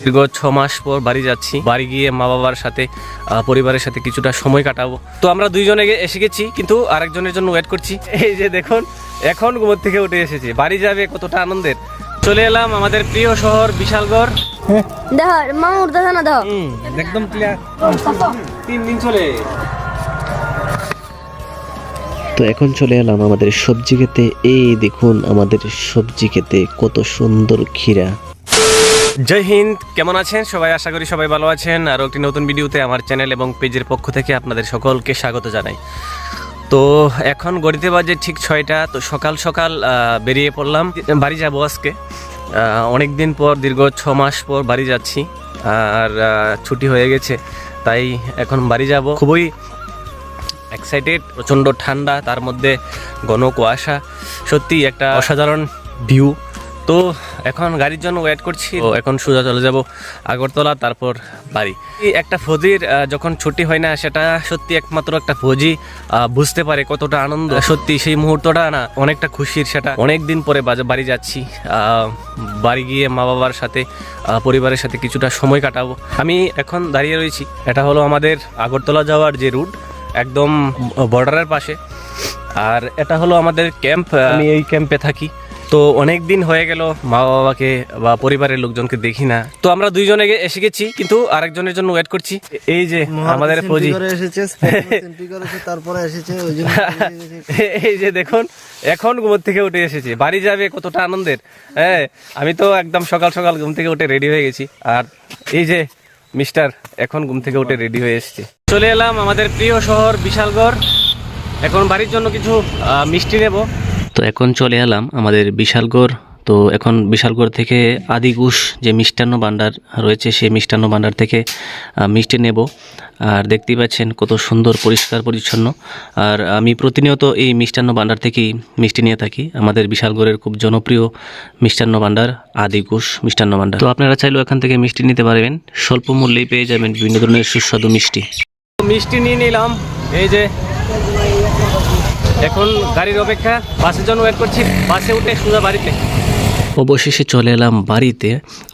দীর্ঘ 6 মাস পর বাড়ি যাচ্ছি। বাড়ি গিয়ে মা বাবার সাথে পরিবারের সাথে কিছুটা সময় কাটাবো। তো আমরা দুইজনে এসে গেছি, কিন্তু আরেকজনের জন্য ওয়েট করছি। এই যে দেখুন, এখন ঘুমোর থেকে উঠে এসেছি। বাড়ি যাবে কতটা আনন্দের। চলে এলাম আমাদের প্রিয় শহর বিশালগড়। একদম ক্লিয়ার 3 দিন চলে। তো এখন চলে এলাম আমাদের সবজি খেতে। এই দেখুন আমাদের সবজি খেতে কত সুন্দর ক্ষীরা। জয় হিন্দ, কেমন আছেন সবাই? আশা করি সবাই ভালো আছেন। আরও একটি নতুন ভিডিওতে আমার চ্যানেল এবং পেজের পক্ষ থেকে আপনাদের সকলকে স্বাগত জানাই। তো এখন গড়িতে বাজে ঠিক 6টা। তো সকাল সকাল বেরিয়ে পড়লাম, বাড়ি যাব আজকে। অনেক দিন পর, দীর্ঘ 6 মাস পর বাড়ি যাচ্ছি। আর ছুটি হয়ে গেছে, তাই এখন বাড়ি যাব। খুবই এক্সাইটেড। প্রচণ্ড ঠান্ডা, তার মধ্যে ঘন কুয়াশা, সত্যি একটা অসাধারণ ভিউ। তো এখন গাড়ির জন্য ওয়েট করছি। তো এখন সোজা চলে যাব আগরতলা, তারপর বাড়ি। একটা ফৌজির যখন ছুটি হয় না, সেটা সত্যি একমাত্র একটা ফৌজি বুঝতে পারে কতটা আনন্দ। সত্যি সেই মুহূর্তটা না অনেকটা খুশির। সেটা অনেক দিন পরে বাড়ি যাচ্ছি। বাড়ি গিয়ে মা বাবার সাথে পরিবারের সাথে কিছুটা সময় কাটাবো। আমি এখন দাঁড়িয়ে রয়েছি, এটা হলো আমাদের আগরতলা যাওয়ার যে রুট, একদম বর্ডারের পাশে। আর এটা হলো আমাদের ক্যাম্প। আমি এই ক্যাম্পে থাকি। তো অনেক দিন হয়ে গেল মা বাবাকে বা পরিবারের লোকজনকে দেখি না। তো আমরা দুইজনে এসে গেছি, কিন্তু আরেকজনের জন্য ওয়েট করছি। এই যে আমাদের ফৌজি তারপরে এসেছে। এই যে দেখুন, এখন ঘুমোর থেকে উঠে এসেছি। বাড়ি যাবে কতটা আনন্দের। হ্যাঁ, আমি তো একদম সকাল সকাল ঘুম থেকে উঠে রেডি হয়ে গেছি। আর এই যে মিস্টার এখন ঘুম থেকে উঠে রেডি হয়ে এসেছে। চলে এলাম আমাদের প্রিয় শহর বিশালগড়। এখন বাড়ির জন্য কিছু মিষ্টি নেব। তো এখন চলে এলাম আমাদের বিশালগড়। তো এখন বিশালগড় থেকে আদিঘোষ যে মিষ্টান্ন ভাণ্ডার রয়েছে, সেই মিষ্টান্ন ভাণ্ডার থেকে মিষ্টি নেব। আর দেখতেই পাচ্ছেন কত সুন্দর পরিষ্কার পরিচ্ছন্ন। আর আমি প্রতিনিয়ত এই মিষ্টান্ন ভাণ্ডার থেকেই মিষ্টি নিয়ে থাকি। আমাদের বিশালগড়ের খুব জনপ্রিয় মিষ্টান্ন ভাণ্ডার আদিঘোষ মিষ্টান্ন ভাণ্ডার। তো আপনারা চাইলেও এখান থেকে মিষ্টি নিতে পারবেন। স্বল্প মূল্যেই পেয়ে যাবেন বিভিন্ন ধরনের সুস্বাদু মিষ্টি। মিষ্টি নিয়ে নিলাম। এই যে এখন গাড়ির অপেক্ষা, বাসের জন্য ওয়েট করছি। বাসে উঠে সোজা বাড়িতে। অবশেষে চলে এলাম বাড়িতে।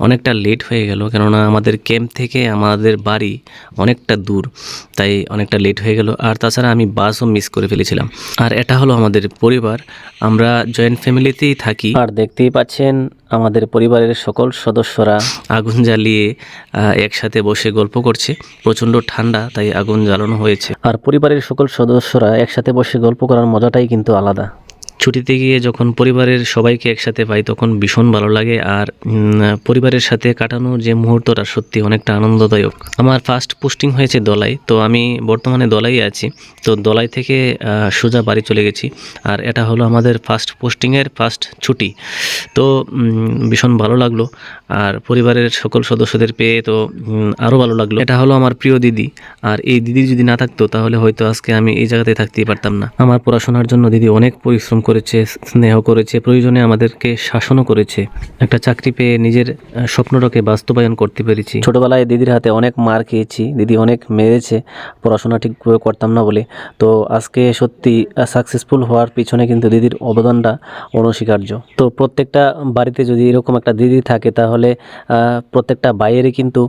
অনেকটা লেট হয়ে গেল, কেননা আমাদের ক্যাম্প থেকে আমাদের বাড়ি অনেকটা দূর, তাই অনেকটা লেট হয়ে গেল। আর তাছাড়া আমি বাসও মিস করে ফেলেছিলাম। আর এটা হলো আমাদের পরিবার, আমরা জয়েন্ট ফ্যামিলিতেই থাকি। আর দেখতেই পাচ্ছেন আমাদের পরিবারের সকল সদস্যরা আগুন জ্বালিয়ে একসাথে বসে গল্প করছে। প্রচণ্ড ঠান্ডা, তাই আগুন জ্বালানো হয়েছে। আর পরিবারের সকল সদস্যরা একসাথে বসে গল্প করার মজাটাই কিন্তু আলাদা। ছুটিতে গিয়ে যখন পরিবারের সবাইকে একসাথে পাই, তখন ভীষণ ভালো লাগে। আর পরিবারের সাথে কাটানোর যে মুহূর্তটা সত্যি অনেকটা আনন্দদায়ক। আমার ফার্স্ট পোস্টিং হয়েছে দলাই। তো আমি বর্তমানে দলাই আছি। তো দলাই থেকে সোজা বাড়ি চলে গেছি। আর এটা হলো আমাদের ফার্স্ট পোস্টিংয়ের ফার্স্ট ছুটি। তো ভীষণ ভালো লাগলো। আর পরিবারের সকল সদস্যদের পেয়ে তো আরও ভালো লাগলো। এটা হলো আমার প্রিয় দিদি। আর এই দিদি যদি না থাকতো, তাহলে হয়তো আজকে আমি এই জায়গাতে থাকতেই পারতাম না। আমার পড়াশোনার জন্য দিদি অনেক পরিশ্রম করেছে, স্নেহ করেছে, প্রয়োজনে আমাদেরকে শাসনও করেছে। একটা চাকরি পেয়ে নিজের স্বপ্নটাকে বাস্তবায়ন করতে পেরেছি। ছোটবেলায় দিদির হাতে অনেক মার খেয়েছি, দিদি অনেক মেরেছে পড়াশোনা ঠিকভাবে করতাম না বলে। তো আজকে সত্যি সাকসেসফুল হওয়ার পিছনে কিন্তু দিদির অবদানটা অনস্বীকার্য। তো প্রত্যেকটা বাড়িতে যদি এরকম একটা দিদি থাকে, তাহলে প্রত্যেকটা ভাইয়েরই কিন্তু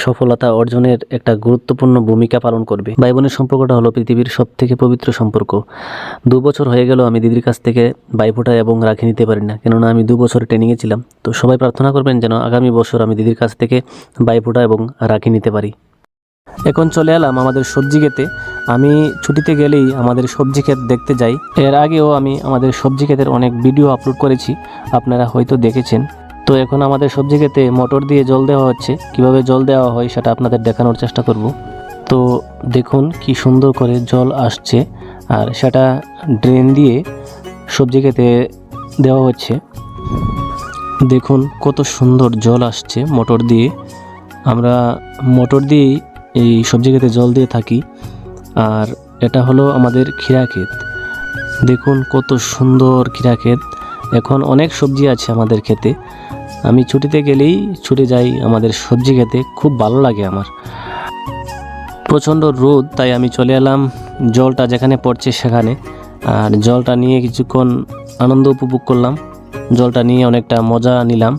সফলতা অর্জনের একটা গুরুত্বপূর্ণ ভূমিকা পালন করবে। ভাই বোনের সম্পর্কটা হলো পৃথিবীর সব থেকে পবিত্র সম্পর্ক। 2 বছর হয়ে গেল আমি দিদির কাছ থেকে ভাইফোঁটা এবং রাখি নিতে পারি না, কেননা আমি 2 বছর ট্রেনিংয়ে ছিলাম। তো সবাই প্রার্থনা করবেন যেন আগামী বছর আমি দিদির কাছ থেকে ভাইফোঁটা এবং রাখি নিতে পারি। এখন চলে এলাম আমাদের সবজি ক্ষেতে। আমি ছুটিতে গেলেই আমাদের সবজি ক্ষেত দেখতে যাই। এর আগেও আমি আমাদের সবজি ক্ষেতের অনেক ভিডিও আপলোড করেছি, আপনারা হয়তো দেখেছেন। তো এখন আমাদের সবজি ক্ষেতে মোটর দিয়ে জল দেওয়া হচ্ছে। কিভাবে জল দেওয়া হয় সেটা আপনাদের দেখানোর চেষ্টা করব। তো দেখুন কি সুন্দর করে জল আসছে, আর সেটা ড্রেন দিয়ে সবজি ক্ষেতে দেওয়া হচ্ছে। দেখুন কত সুন্দর জল আসছে মোটর দিয়ে। আমরা মোটর দিয়েই এই সবজি ক্ষেতে জল দিয়ে থাকি। আর এটা হলো আমাদের ক্ষীরা ক্ষেত। দেখুন কত সুন্দর ক্ষীরা ক্ষেত। এখন অনেক সবজি আছে আমাদের ক্ষেতে। আমি ছুটিতে গেলেই ছুটে যাই আমাদের সবজি ক্ষেতে, খুব ভালো লাগে আমার। প্রচণ্ড রোদ, তাই আমি চলে এলাম জলটা যেখানে পড়ছে সেখানে। আর জলটা নিয়ে কিছুক্ষণ আনন্দ উপভোগ করলাম। জলটা নিয়ে অনেকটা মজা নিলাম।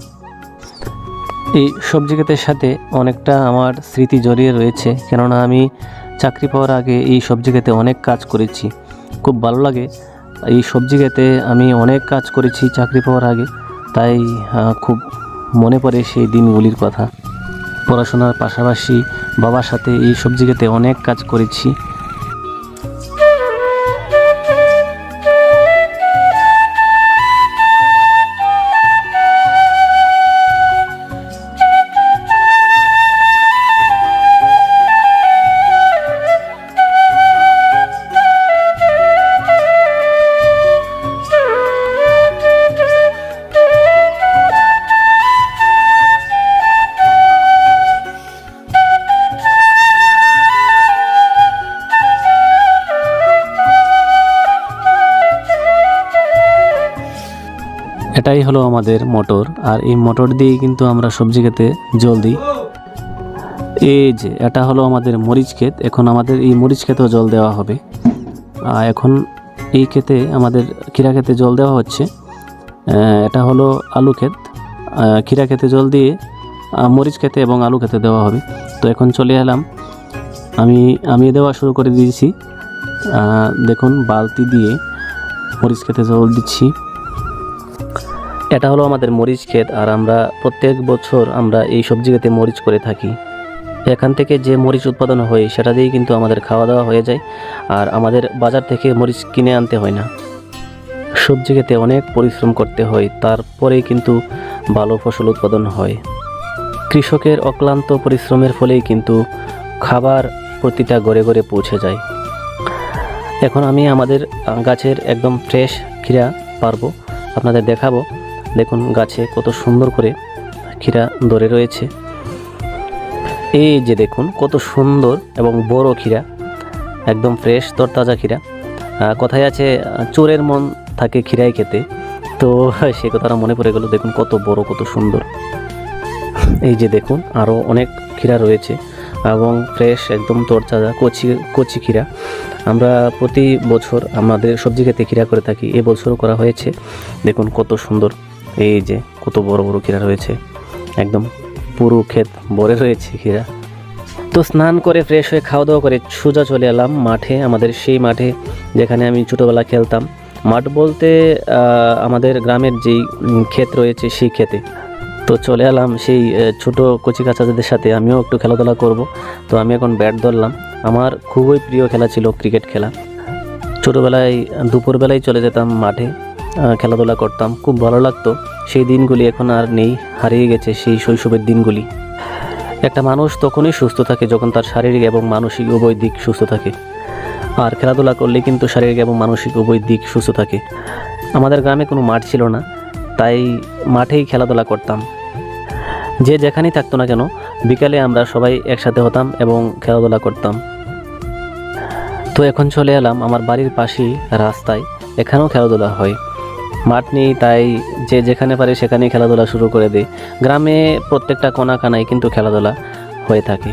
এই সবজি ক্ষেতের সাথে অনেকটা আমার স্মৃতি জড়িয়ে রয়েছে, কেননা আমি চাকরি পাওয়ার আগে এই সবজি ক্ষেতে অনেক কাজ করেছি। খুব ভালো লাগে। এই সবজি ক্ষেতে আমি অনেক কাজ করেছি চাকরি পাওয়ার আগে, তাই খুব মনে পড়ে সেই দিনগুলির কথা। পড়াশোনার পাশাপাশি বাবার সাথে এই সবজি ক্ষেতে অনেক কাজ করেছি। এটাই হলো আমাদের মোটর, আর এই মোটর দিয়ে কিন্তু আমরা সবজি ক্ষেতে জল দিই। এই যে এটা হলো আমাদের মরিচ ক্ষেত, এখন আমাদের এই মরিচ ক্ষেতেও জল দেওয়া হবে। এখন এই ক্ষেতে আমাদের ক্ষীরা ক্ষেতে জল দেওয়া হচ্ছে। এটা হলো আলু ক্ষেত, ক্ষীরা ক্ষেতে জল দিয়ে মরিচ ক্ষেতে এবং আলু ক্ষেতে দেওয়া হবে। তো এখন চলে এলাম, আমি দেওয়া শুরু করে দিয়েছি। দেখুন বালতি দিয়ে মরিচ ক্ষেতে জল দিচ্ছি। এটা হলো আমাদের মরিচ ক্ষেত, আর আমরা প্রত্যেক বছর আমরা এই সবজি ক্ষেতে মরিচ করে থাকি। এখান থেকে যে মরিচ উৎপাদন হয় সেটা দিয়েই কিন্তু আমাদের খাওয়া দাওয়া হয়ে যায়, আর আমাদের বাজার থেকে মরিচ কিনে আনতে হয় না। সবজি ক্ষেতে অনেক পরিশ্রম করতে হয়, তারপরেই কিন্তু ভালো ফসল উৎপাদন হয়। কৃষকের অক্লান্ত পরিশ্রমের ফলেই কিন্তু খাবার প্রতিটা ঘরে ঘরে পৌঁছে যায়। এখন আমি আমাদের গাছের একদম ফ্রেশ ক্ষীরা পারবো, আপনাদের দেখাবো। দেখুন গাছে কত সুন্দর করে ক্ষীরা ধরে রয়েছে। এই যে দেখুন কত সুন্দর এবং বড় ক্ষীরা, একদম ফ্রেশ তরতাজা ক্ষীরা। কথায় আছে চোরের মন থাকে ক্ষীরাই খেতে, তো সে কথাটা মনে পড়ে গেল। দেখুন কত বড়, কত সুন্দর। এই যে দেখুন আরও অনেক ক্ষীরা রয়েছে এবং ফ্রেশ একদম তরতাজা কচি ক্ষীরা। আমরা প্রতি বছর আমাদের সবজি ক্ষেতে ক্ষীরা করে থাকি, এবছরও করা হয়েছে। দেখুন কত সুন্দর, এই যে কত বড় বড় ক্ষীরা রয়েছে, একদম পুরো ক্ষেত ভরে রয়েছে ক্ষীরা। তো স্নান করে ফ্রেশ হয়ে খাওয়া দাওয়া করে সোজা চলে এলাম মাঠে, আমাদের সেই মাঠে যেখানে আমি ছোটোবেলা খেলতাম। মাঠ বলতে আমাদের গ্রামের যেই ক্ষেত রয়েছে সেই ক্ষেতে। তো চলে এলাম সেই ছোট কচি কাচাদের সাথে, আমিও একটু খেলাধুলা করব। তো আমি এখন ব্যাট ধরলাম। আমার খুবই প্রিয় খেলা ছিল ক্রিকেট খেলা। ছোটোবেলায় দুপুরবেলায় চলে যেতাম মাঠে, খেলাধুলা করতাম, খুব ভালো লাগতো। সেই দিনগুলি এখন আর নেই, হারিয়ে গেছে সেই শৈশবের দিনগুলি। একটা মানুষ তখনই সুস্থ থাকে যখন তার শারীরিক এবং মানসিক উভয় দিক সুস্থ থাকে, আর খেলাধুলা করলে কিন্তু শারীরিক এবং মানসিক উভয় দিক সুস্থ থাকে। আমাদের গ্রামে কোনো মাঠ ছিল না, তাই মাঠেই খেলাধুলা করতাম। যে যেখানেই থাকতো না কেন, বিকালে আমরা সবাই একসাথে হতাম এবং খেলাধুলা করতাম। তো এখন চলে এলাম আমার বাড়ির পাশেই রাস্তায়, এখানেও খেলাধুলা হয়। মাঠ নেই, তাই যে যেখানে পারে সেখানেই খেলাধুলা শুরু করে দেয়। গ্রামে প্রত্যেকটা কোনা কানায় কিন্তু খেলাধুলা হয়ে থাকে।